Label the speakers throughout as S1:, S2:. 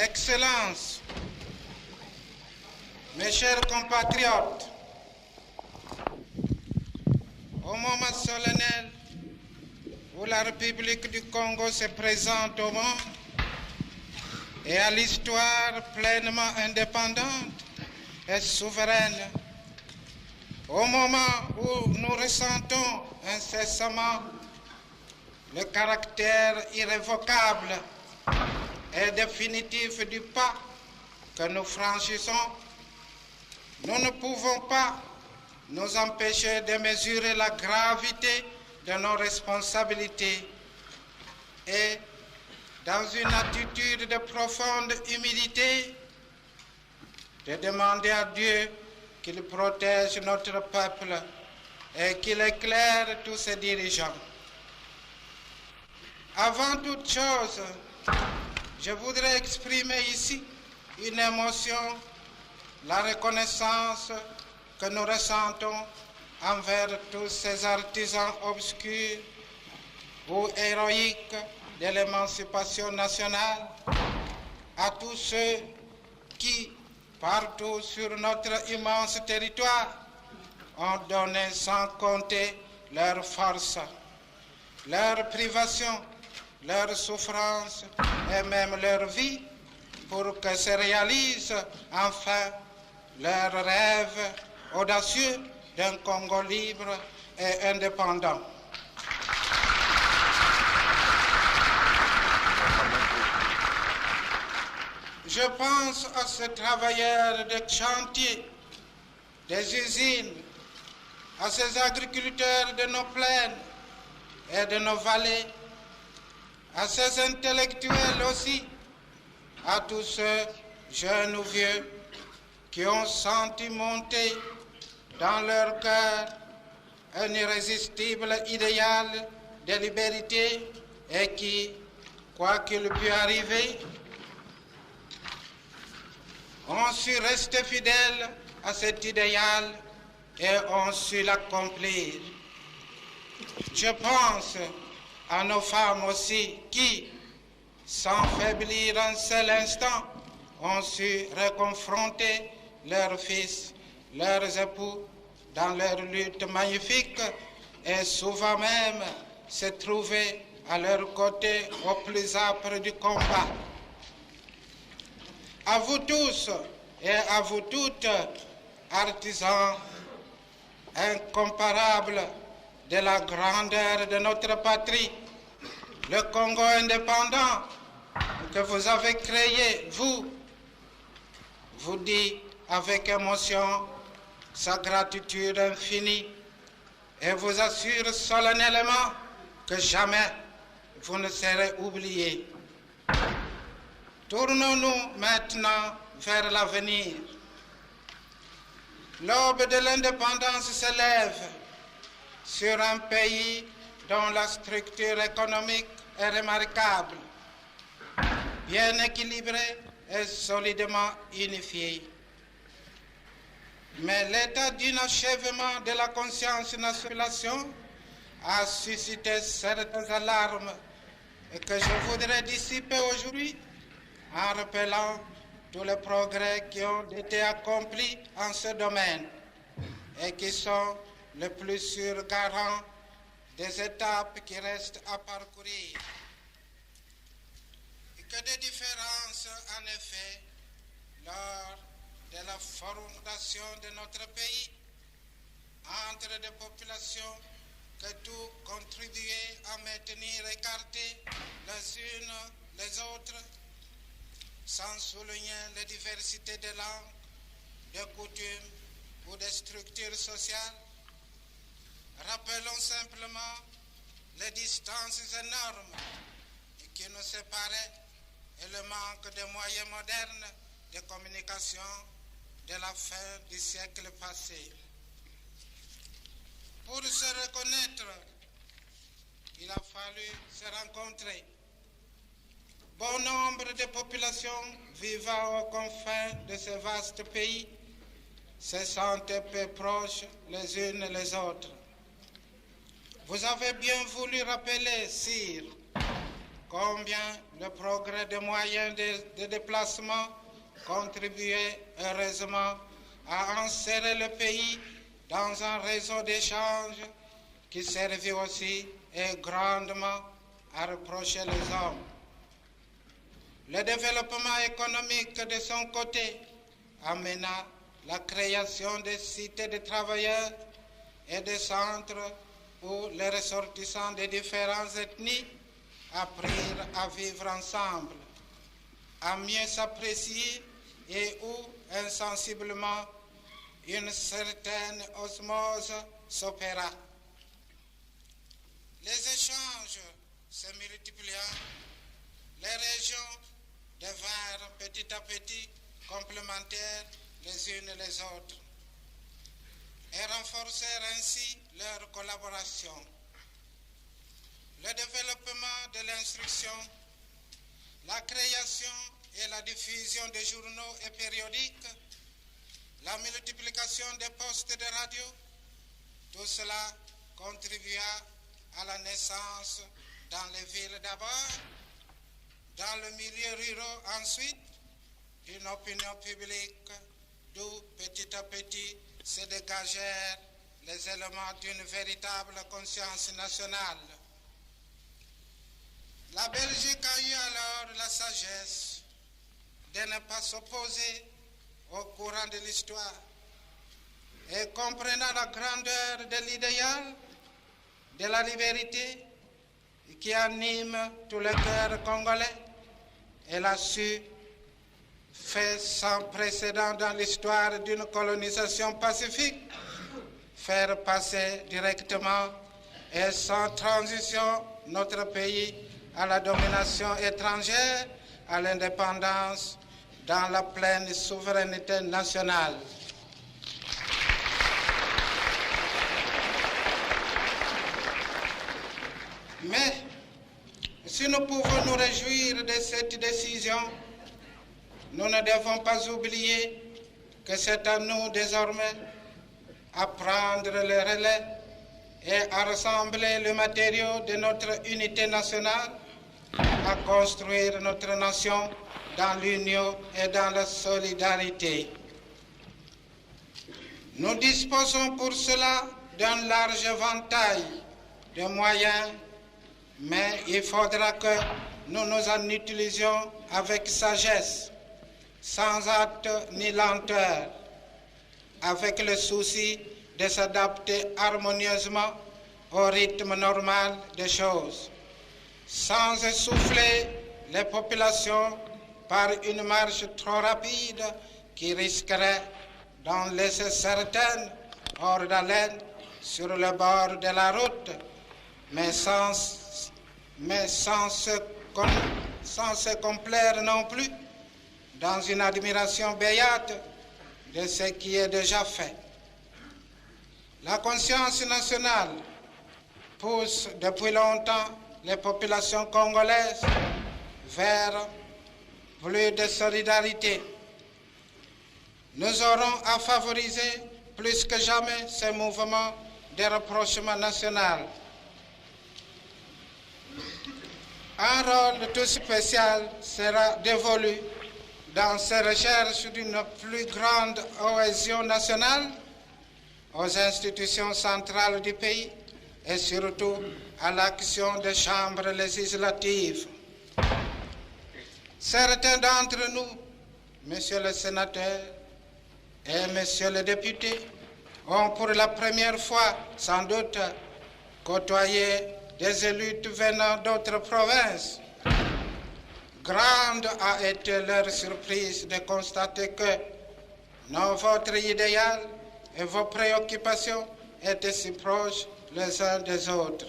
S1: Excellences, mes chers compatriotes, au moment solennel où la République du Congo se présente au monde et à l'histoire pleinement indépendante et souveraine, au moment où nous ressentons incessamment le caractère irrévocable et définitif du pas que nous franchissons, nous ne pouvons pas nous empêcher de mesurer la gravité de nos responsabilités et, dans une attitude de profonde humilité, de demander à Dieu qu'il protège notre peuple et qu'il éclaire tous ses dirigeants. Avant toute chose, je voudrais exprimer ici une émotion, la reconnaissance que nous ressentons envers tous ces artisans obscurs ou héroïques de l'émancipation nationale, à tous ceux qui, partout sur notre immense territoire, ont donné sans compter leur force, leur privation, leur souffrance et même leur vie pour que se réalise enfin leur rêve audacieux d'un Congo libre et indépendant. Je pense à ces travailleurs des chantiers, des usines, à ces agriculteurs de nos plaines et de nos vallées, à ces intellectuels aussi, à tous ceux, jeunes ou vieux, qui ont senti monter dans leur cœur un irrésistible idéal de liberté et qui, quoi qu'il puisse arriver, ont su rester fidèles à cet idéal et ont su l'accomplir. Je pense à nos femmes aussi qui, sans faiblir un seul instant, ont su reconfronter leurs fils, leurs époux dans leur lutte magnifique et souvent même se trouver à leur côté au plus âpre du combat. À vous tous et à vous toutes, artisans incomparables de la grandeur de notre patrie, le Congo indépendant que vous avez créé, vous dit avec émotion sa gratitude infinie et vous assure solennellement que jamais vous ne serez oubliés. Tournons-nous maintenant vers l'avenir. L'aube de l'indépendance se lève sur un pays dont la structure économique est remarquable, bien équilibrée et solidement unifiée. Mais l'état d'inachèvement de la conscience nationale a suscité certaines alarmes et que je voudrais dissiper aujourd'hui en rappelant tous les progrès qui ont été accomplis en ce domaine et qui sont le plus sûrs garants des étapes qui restent à parcourir. Et que des différences, en effet, lors de la fondation de notre pays, entre des populations que tout contribuait à maintenir écartées les unes les autres, sans souligner les diversités de langues, de coutumes ou de structures sociales. Rappelons simplement les distances énormes qui nous séparaient et le manque de moyens modernes de communication de la fin du siècle passé. Pour se reconnaître, il a fallu se rencontrer. Bon nombre de populations vivant aux confins de ce vaste pays se sentent peu proches les unes les autres. Vous avez bien voulu rappeler, sire, combien le progrès des moyens de déplacement contribuait heureusement à insérer le pays dans un réseau d'échanges qui servit aussi et grandement à reprocher les hommes. Le développement économique de son côté amena la création des cités de travailleurs et des centres où les ressortissants des différentes ethnies apprirent à vivre ensemble, à mieux s'apprécier et où insensiblement une certaine osmose s'opéra. Les échanges se multipliant, les régions devinrent petit à petit complémentaires les unes les autres et renforcèrent ainsi leur collaboration. Le développement de l'instruction, la création et la diffusion des journaux et périodiques, la multiplication des postes de radio, tout cela contribua à la naissance dans les villes d'abord, dans le milieu rural ensuite, d'une opinion publique d'où petit à petit se dégagèrent les éléments d'une véritable conscience nationale. La Belgique a eu alors la sagesse de ne pas s'opposer au courant de l'histoire et comprenant la grandeur de l'idéal de la liberté qui anime tout le cœur congolais, elle a su, fait sans précédent dans l'histoire d'une colonisation pacifique, faire passer directement et sans transition notre pays à la domination étrangère, à l'indépendance, dans la pleine souveraineté nationale. Mais si nous pouvons nous réjouir de cette décision, nous ne devons pas oublier que c'est à nous désormais à prendre le relais et à rassembler le matériau de notre unité nationale, à construire notre nation dans l'union et dans la solidarité. Nous disposons pour cela d'un large éventail de moyens, mais il faudra que nous nous en utilisions avec sagesse, sans hâte ni lenteur, avec le souci de s'adapter harmonieusement au rythme normal des choses, sans essouffler les populations par une marche trop rapide qui risquerait d'en laisser certaines hors d'haleine sur le bord de la route, mais sans se complaire non plus dans une admiration béate de ce qui est déjà fait. La conscience nationale pousse depuis longtemps les populations congolaises vers plus de solidarité. Nous aurons à favoriser plus que jamais ces mouvements de rapprochement national. Un rôle tout spécial sera dévolu dans ces recherches d'une plus grande cohésion nationale aux institutions centrales du pays et surtout à l'action des chambres législatives. Certains d'entre nous, Monsieur le sénateur et Monsieur le député, ont pour la première fois sans doute côtoyé des élus venant d'autres provinces. Grande a été leur surprise de constater que votre idéal et vos préoccupations étaient si proches les uns des autres.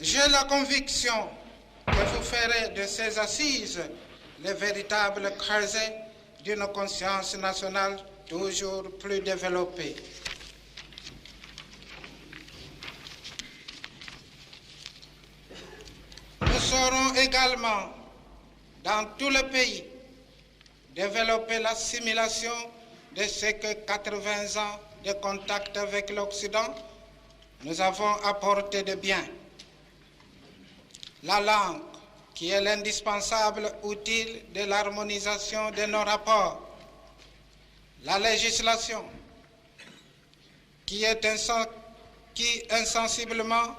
S1: J'ai la conviction que vous ferez de ces assises le véritable creuset d'une conscience nationale toujours plus développée. Nous saurons également, dans tout le pays, développer l'assimilation de ce que 80 ans de contact avec l'Occident nous avons apporté de bien. La langue, qui est l'indispensable outil de l'harmonisation de nos rapports. La législation, qui insensiblement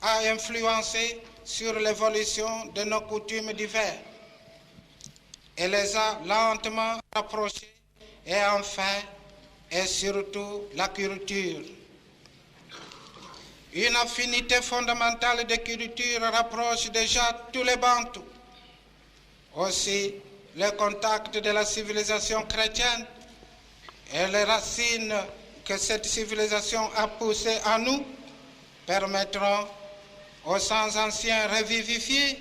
S1: a influencé sur l'évolution de nos coutumes diverses et les a lentement rapprochées, et enfin, et surtout, la culture. Une affinité fondamentale de culture rapproche déjà tous les Bantous. Aussi, le contact de la civilisation chrétienne et les racines que cette civilisation a poussées en nous permettront aux sans anciens revivifiés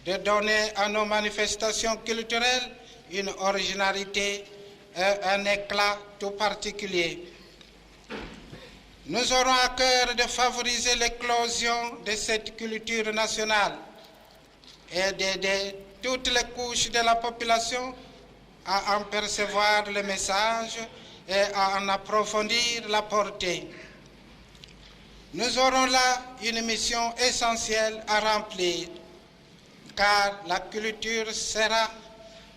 S1: de donner à nos manifestations culturelles une originalité et un éclat tout particulier. Nous aurons à cœur de favoriser l'éclosion de cette culture nationale et d'aider toutes les couches de la population à en percevoir le message et à en approfondir la portée. Nous aurons là une mission essentielle à remplir, car la culture sera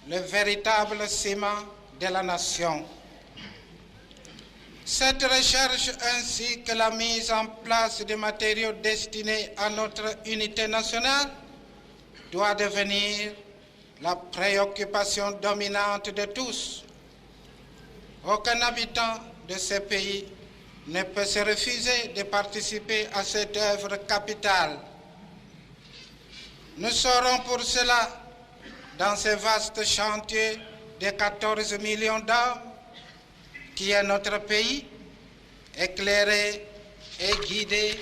S1: le véritable ciment de la nation. Cette recherche ainsi que la mise en place de matériaux destinés à notre unité nationale doit devenir la préoccupation dominante de tous. Aucun habitant de ce pays ne peut se refuser de participer à cette œuvre capitale. Nous serons pour cela, dans ce vaste chantier de 14 millions d'âmes, qui est notre pays, éclairer et guider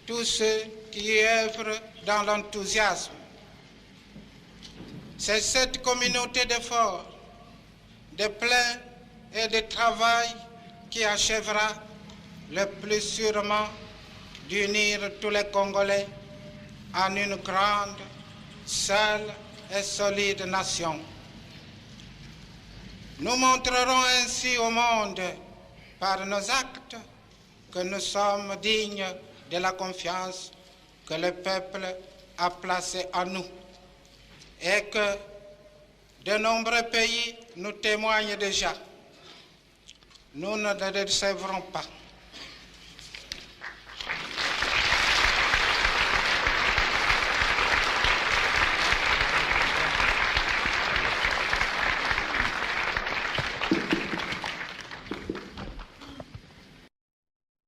S1: tous ceux qui y œuvrent dans l'enthousiasme. C'est cette communauté d'efforts, de plein et de travail qui achèvera le plus sûrement d'unir tous les Congolais en une grande, seule et solide nation. Nous montrerons ainsi au monde, par nos actes, que nous sommes dignes de la confiance que le peuple a placée en nous et que de nombreux pays nous témoignent déjà. Nous ne le décevrons pas.